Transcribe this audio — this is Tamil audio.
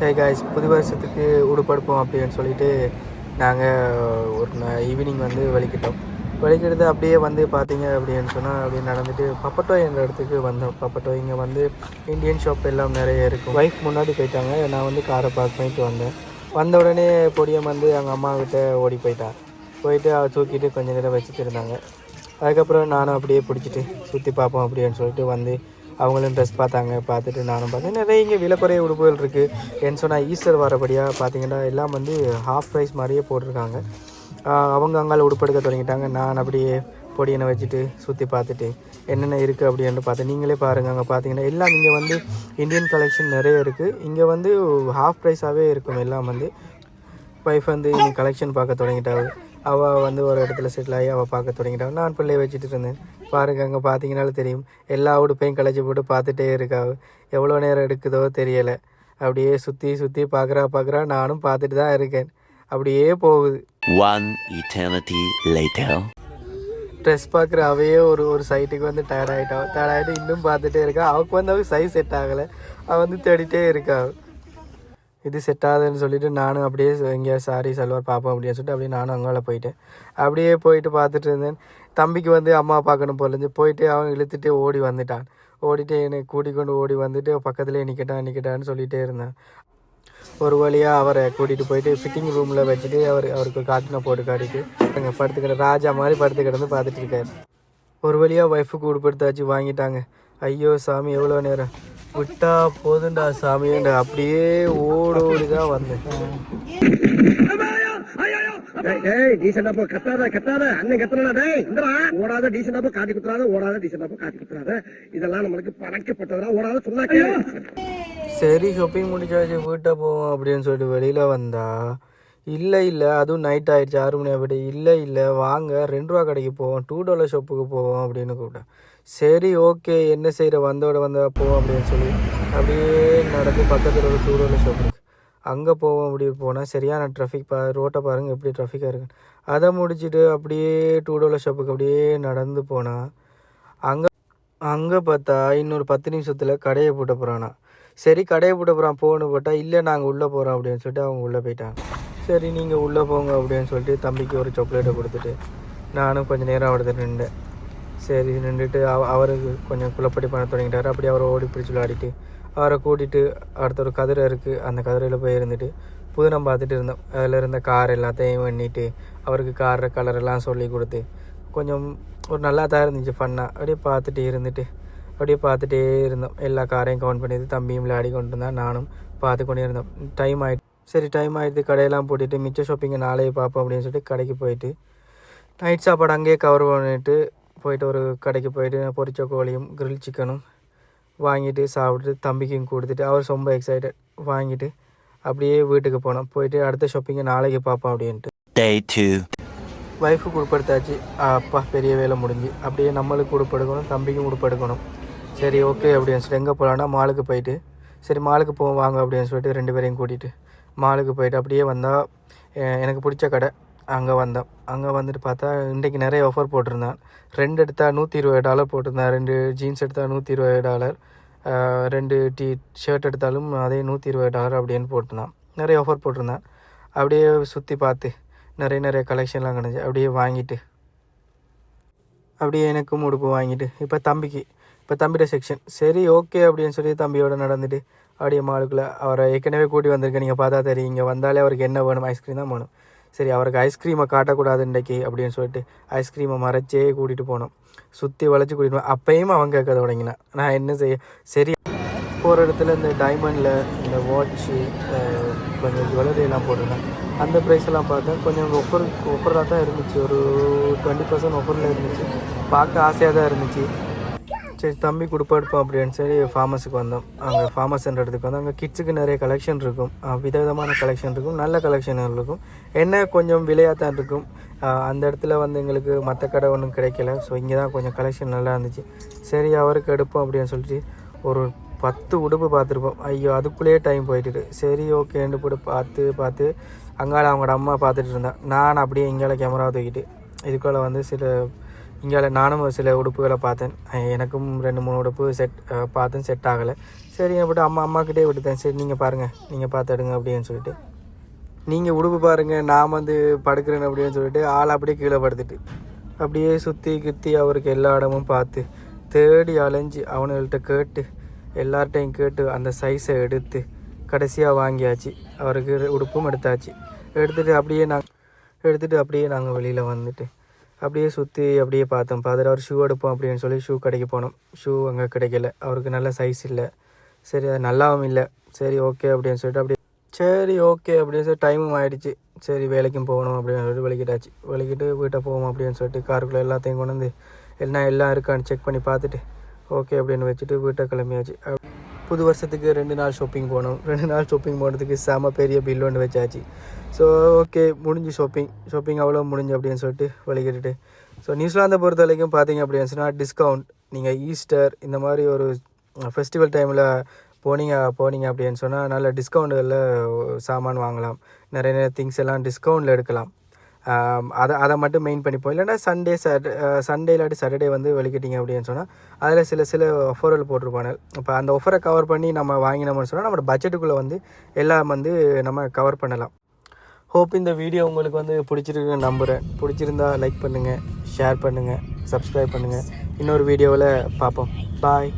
ஹே காய்ஸ், புது வருஷத்துக்கு உடுப்படுப்போம் அப்படின்னு சொல்லிட்டு நாங்கள் ஒரு ஈவினிங் வந்து வெளிக்கிட்டது அப்படியே வந்து பார்த்தீங்க அப்படின்னு சொன்னால் அப்படியே நடந்துட்டு பப்பட்டோ என்ற இடத்துக்கு வந்தோம். பப்பட்டோ இங்கே வந்து இந்தியன் ஷாப் எல்லாம் நிறைய இருக்கும். ஒய்ஃப் முன்னாடி போயிட்டாங்க, நான் வந்து காரை பார்க் பண்ணிட்டு வந்த உடனே பொடியம் வந்து எங்கள் அம்மாக்கிட்ட ஓடி போயிட்டு அவள் தூக்கிட்டு கொஞ்சம் நேரம் வச்சுட்டு இருந்தாங்க. அதுக்கப்புறம் நானும் அப்படியே பிடிச்சிட்டு சுற்றி பார்ப்போம் அப்படின்னு சொல்லிட்டு வந்து அவங்களும் ட்ரெஸ் பார்த்துட்டு நானும் பார்த்தேன். நிறைய இங்கே விலை குறைய உடுப்புகள் இருக்குது. ஏன்னு சொன்னால் ஈஸ்டர் வரபடியாக பார்த்தீங்கன்னா எல்லாம் வந்து ஹாஃப் ப்ரைஸ் மாதிரியே போட்டிருக்காங்க. அவங்க அங்கால உடுப்பெடுக்க தொடங்கிட்டாங்க. நான் அப்படியே பொடியனை வச்சுட்டு சுற்றி பார்த்துட்டு என்னென்ன இருக்குது அப்படின்ட்டு பார்த்தேன். நீங்களே பாருங்கள், அங்கே பார்த்தீங்கன்னா எல்லாம் இங்கே வந்து இந்தியன் கலெக்ஷன் நிறைய இருக்குது. இங்கே வந்து ஹாஃப் ப்ரைஸாகவே இருக்கும். எல்லாம் வந்து ஒய்ஃப் வந்து இங்கே கலெக்ஷன் பார்க்க தொடங்கிட்டாள். அவள் வந்து ஒரு இடத்துல செட்டில் ஆகி அவள் பார்க்க தொடங்கிட்டாள். நான் பிள்ளையை வச்சுட்டு இருந்தேன். பாருங்க, அங்கே பார்த்தீங்கன்னாலும் தெரியும், எல்லா உடுப்பையும் களைச்சி போட்டு பார்த்துட்டே இருக்கா. எவ்வளோ நேரம் எடுக்குதோ தெரியலை. அப்படியே சுற்றி பார்க்குறா. நானும் பார்த்துட்டு தான் இருக்கேன். அப்படியே போகுது. One eternity later. ட்ரெஸ் பார்க்குற அவையே ஒரு சைட்டுக்கு வந்து டயர்டாகிட்டு இன்னும் பார்த்துட்டே இருக்கா. அவளுக்கு வந்து அவள் சைஸ் செட் ஆகலை. அவள் வந்து தேடிட்டே இருக்கா. இது செட் ஆகுதுன்னு சொல்லிட்டு நானும் அப்படியே எங்கேயா சாரி சல்வார் பார்ப்போம் அப்படின்னு சொல்லிட்டு அப்படியே நானும் அங்கால போயிட்டு பார்த்துட்டு இருந்தேன். தம்பிக்கு வந்து அம்மா பார்க்கணும் போலேருந்து போயிட்டு அவன் இழுத்துட்டு ஓடிட்டு என்னை கூட்டிக்கொண்டு ஓடி வந்துட்டு பக்கத்துலேயே நிற்கட்டான்னு சொல்லிகிட்டே இருந்தேன். ஒரு வழியாக அவரை கூட்டிகிட்டு போயிட்டு ஃபிட்டிங் ரூமில் வச்சுட்டு அவருக்கு காட்டின போட்டு காட்டிட்டு அங்கே படுத்துக்கிற ராஜா மாதிரி படுத்து கிடந்து பார்த்துட்டு இருக்காரு. ஒரு வழியாக ஒய்ஃபுக்கு உடுப்படுத்தாச்சு வாங்கிட்டாங்க. ஐயோ சாமி, எவ்வளோ நேரம் விட்டா போதுண்டா சாமியண்டா அப்படியே ஓடிதான் வந்தேன். சரி, ஷாப்பிங் முடிச்சாச்சு, வீட்டை போவோம் அப்படின்னு சொல்லிட்டு வெளியில வந்தா இல்லை அதுவும் நைட் ஆயிடுச்சு, 6 மணி ஆகிட்டு. இல்லை வாங்க $2 கடைக்கு போவோம், $2 ஷாப்புக்கு போவோம் அப்படின்னு கூப்பிட்டேன். சரி ஓகே, என்ன செய்கிற, வந்தா போவோம் அப்படின்னு சொல்லி அப்படியே நடந்து பக்கத்தில் ஒரு $2 ஷாப் இருக்குது, அங்கே போவோம். அப்படி போனால் சரியான ட்ராஃபிக். ரோட்டை பாருங்கள் எப்படி ட்ராஃபிக்காக இருக்குது. அதை முடிச்சுட்டு அப்படியே $2 ஷாப்புக்கு அப்படியே நடந்து போனால் அங்கே பார்த்தா இன்னொரு 10 நிமிஷத்தில் கடையை பூட்ட போகிறானா. சரி, கடையை பூட்ட போகிறான் போகணும் போட்டால் இல்லை, நாங்கள் உள்ளே போகிறோம் அப்படின்னு சொல்லிட்டு அவங்க உள்ளே போயிட்டாங்க. சரி, நீங்கள் உள்ளே போங்க அப்படின்னு சொல்லிட்டு தம்பிக்கு ஒரு சாக்லேட்டை கொடுத்துட்டு நானும் கொஞ்சம் நேரம் அவர்கிட்ட நின்றேன். சரி, நின்றுட்டு அவருக்கு கொஞ்சம் குழப்படி பண்ண தொடங்கிட்டார். அப்படி அவரை ஓடி பிடிச்சி விளையாடிட்டு அவரை கூட்டிகிட்டு அடுத்த ஒரு கதிரை இருக்குது, அந்த கதிரையில் போய் இருந்துட்டு புதினம் பார்த்துட்டு இருந்தோம். அதில் இருந்த கார் எல்லாத்தையும் பண்ணிட்டு அவருக்கு கார் கலரெல்லாம் சொல்லி கொடுத்து கொஞ்சம் ஒரு நல்லா தான் இருந்துச்சு, ஃபன்னாக. அப்படியே பார்த்துட்டே இருந்தோம். எல்லா காரையும் கவுண்ட் பண்ணிட்டு தம்பியும் விளையாடி கொண்டு இருந்தால் நானும் பார்த்து கொண்டே இருந்தோம். டைம் ஆகிடுது. கடையெல்லாம் போட்டுட்டு மிச்ச ஷாப்பிங்கை நாளையே பார்ப்போம் அப்படின்னு சொல்லிட்டு கடைக்கு போயிட்டு நைட் சாப்பாடு அங்கேயே கவர் பண்ணிட்டு போயிட்டு ஒரு கடைக்கு போயிட்டு பொரிச்ச கோழியும் கிரில் சிக்கனும் வாங்கிட்டு சாப்பிட்டு தம்பிக்கும் கொடுத்துட்டு அவர் ரொம்ப எக்ஸைட்டட் வாங்கிட்டு அப்படியே வீட்டுக்கு போனோம். போயிட்டு அடுத்த ஷாப்பிங்கை நாளைக்கு பார்ப்போம் அப்படின்ட்டு. Day 2. ஒய்ஃபுக்கு உடுப்படுத்தாச்சு. அப்பா, பெரிய வேலை முடிஞ்சு. அப்படியே நம்மளுக்கு உடுப்படுக்கணும், தம்பிக்கும் உடுப்படுக்கணும். சரி ஓகே அப்படின்னு சொல்லிட்டு எங்கே போகலான்னா மாலுக்கு போயிட்டு சரி மாலுக்கு போவோம் வாங்க அப்படின்னு சொல்லிட்டு 2 பேரையும் கூட்டிகிட்டு மாலுக்கு போயிட்டு அப்படியே வந்தால் எனக்கு பிடிச்ச கடை. அங்கே வந்துட்டு பார்த்தா இன்றைக்கி நிறைய ஆஃபர் போட்டிருந்தான். 2 எடுத்தால் $120 போட்டிருந்தான். 2 ஜீன்ஸ் எடுத்தால் $120, 2 ஷர்ட் எடுத்தாலும் அதே $120 அப்படின்னு போட்டிருந்தான். நிறைய ஆஃபர் போட்டிருந்தான். அப்படியே சுற்றி பார்த்து நிறைய கலெக்ஷன்லாம் கிடச்சி அப்படியே வாங்கிட்டு அப்படியே எனக்கும் உடுப்பு வாங்கிட்டு இப்போ தம்பியோட செக்ஷன். சரி ஓகே அப்படின்னு சொல்லி தம்பியோட நடந்துட்டு அப்படியே மாலுக்குள்ளே அவரை ஏற்கனவே கூட்டி வந்திருக்கேன். நீங்கள் பார்த்தா தெரியும், இங்கே வந்தாலே அவருக்கு என்ன வேணும், ஐஸ்கிரீம் தான் வேணும். சரி, அவருக்கு ஐஸ்கிரீமை காட்டக்கூடாது இன்றைக்கி அப்படின்னு சொல்லிட்டு ஐஸ்கிரீமை மறைச்சே கூட்டிகிட்டு போனோம். சுற்றி வளைச்சி கூட்டிகிட்டு போனோம். அப்பையும் அவன் கேட்க தொடங்கினான். நான் என்ன செய்ய, சரி போகிற இடத்துல இந்த டைமண்டில் இந்த வாட்ச்சு கொஞ்சம் ஜுவல்லரியெல்லாம் போட்டிருந்தேன். அந்த ப்ரைஸ்லாம் பார்த்தா கொஞ்சம் ஒஃபராக தான் இருந்துச்சு. ஒரு 20% ஒஃபரில் இருந்துச்சு. பார்க்க ஆசையாக தான் இருந்துச்சு. சரி, தம்பி கொடுப்பெடுப்போம் அப்படின்னு சொல்லி ஃபார்மஸுக்கு வந்தோம். அங்கே ஃபார்மஸ்ன்ற இடத்துக்கு வந்தோம். அங்கே கிட்ஸுக்கு நிறைய கலெக்ஷன் இருக்கும், விதவிதமான கலெக்ஷன் இருக்கும், நல்ல கலெக்ஷன்கள் இருக்கும். என்ன கொஞ்சம் விலையாக தான் இருக்கும். அந்த இடத்துல வந்து எங்களுக்கு மற்ற கடை ஒன்றும் கிடைக்கல. ஸோ இங்கே தான் கொஞ்சம் கலெக்ஷன் நல்லா இருந்துச்சு. சரி, அவருக்கு எடுப்போம் அப்படின்னு சொல்லிட்டு ஒரு 10 உடுப்பு பார்த்துருப்போம். ஐயோ, அதுக்குள்ளேயே டைம் போயிட்டு. சரி ஓகேன்னு போட்டு பார்த்து அங்கால அவங்களோட அம்மா பார்த்துட்டு இருந்தான். நான் அப்படியே இங்கால கேமரா தூக்கிட்டு இதுக்குள்ளே வந்து சில இங்கே நானும் சில உடுப்புகளை பார்த்தேன். எனக்கும் 2-3 உடுப்பு பார்த்தேன், செட் ஆகலை. சரி அப்படி அம்மாக்கிட்டே விட்டுட்டேன். சரி நீங்கள் பாருங்கள், நீங்கள் பார்த்து எடுங்க அப்படின்னு சொல்லிட்டு, நீங்கள் உடுப்பு பாருங்கள், நான் வந்து படுக்கிறேன் அப்படின்னு சொல்லிட்டு ஆள் அப்படியே கீழே படுத்துட்டு அப்படியே சுற்றி கித்தி அவருக்கு எல்லா இடமும் பார்த்து தேடி அலைஞ்சி அவனுங்கள்ட்ட கேட்டு எல்லார்ட்டையும் கேட்டு அந்த சைஸை எடுத்து கடைசியாக வாங்கியாச்சு. அவருக்கு உடுப்பும் எடுத்தாச்சு. எடுத்துகிட்டு அப்படியே நாங்கள் வெளியில் வந்துட்டு அப்படியே சுற்றி அப்படியே பார்த்துட்டு அவர் ஷூ எடுப்போம் அப்படின்னு சொல்லி ஷூ கடைக்கு போனோம். ஷூ அங்கே கிடைக்கல, அவருக்கு நல்ல சைஸ் இல்லை. சரி அது நல்லாவும் இல்லை. சரி ஓகே அப்படின்னு சொல்லிட்டு அப்படின்னு சொல்லி டைமும் ஆகிடுச்சு. சரி வேலைக்கும் போகணும் அப்படின்னு சொல்லிட்டு வெளிக்கிட்டு வீட்டை போவோம் அப்படின்னு சொல்லிட்டு காருக்குள்ளே எல்லாத்தையும் கொண்டு வந்து எல்லாம் இருக்கான்னு செக் பண்ணி பார்த்துட்டு ஓகே அப்படின்னு வச்சுட்டு வீட்டை கிளம்பியாச்சு. புது வருஷத்துக்கு 2 நாள் ஷாப்பிங் போனோம். 2 நாள் ஷாப்பிங் போனதுக்கு செம பெரிய பில் ஒன்று வச்சாச்சு. ஸோ ஓகே முடிஞ்சு ஷாப்பிங் அவ்வளோ முடிஞ்சு அப்படின்னு சொல்லிட்டு வழிகிட்டு. ஸோ நியூசிலாந்தை பொறுத்த வரைக்கும் பார்த்தீங்க அப்படின்னு சொன்னால் டிஸ்கவுண்ட், நீங்கள் ஈஸ்டர் இந்த மாதிரி ஒரு ஃபெஸ்டிவல் டைமில் போனீங்க அப்படின்னு சொன்னால் நல்ல டிஸ்கவுண்ட்டுகளில் சாமான் வாங்கலாம். நிறைய திங்ஸ் எல்லாம் டிஸ்கவுண்டில் எடுக்கலாம். அதை மட்டும் மெயின் பண்ணிப்போம். இல்லைன்னா சண்டே இல்லாட்டி சாட்டர்டே வந்து வெளிக்கிட்டீங்க அப்படின்னு சொன்னால் அதில் சில ஆஃபர்கள் போட்டிருப்பாங்க. இப்போ அந்த ஆஃபரை கவர் பண்ணி நம்ம வாங்கினோம்னு சொன்னால் நம்மளோட பட்ஜெட்டுக்குள்ளே வந்து எல்லாம் வந்து நம்ம கவர் பண்ணலாம். ஹோப் இந்த வீடியோ உங்களுக்கு வந்து பிடிச்சிருக்குன்னு நம்புகிறேன். பிடிச்சிருந்தா லைக் பண்ணுங்கள், ஷேர் பண்ணுங்கள், சப்ஸ்கிரைப் பண்ணுங்கள். இன்னொரு வீடியோவில் பார்ப்போம். பாய்.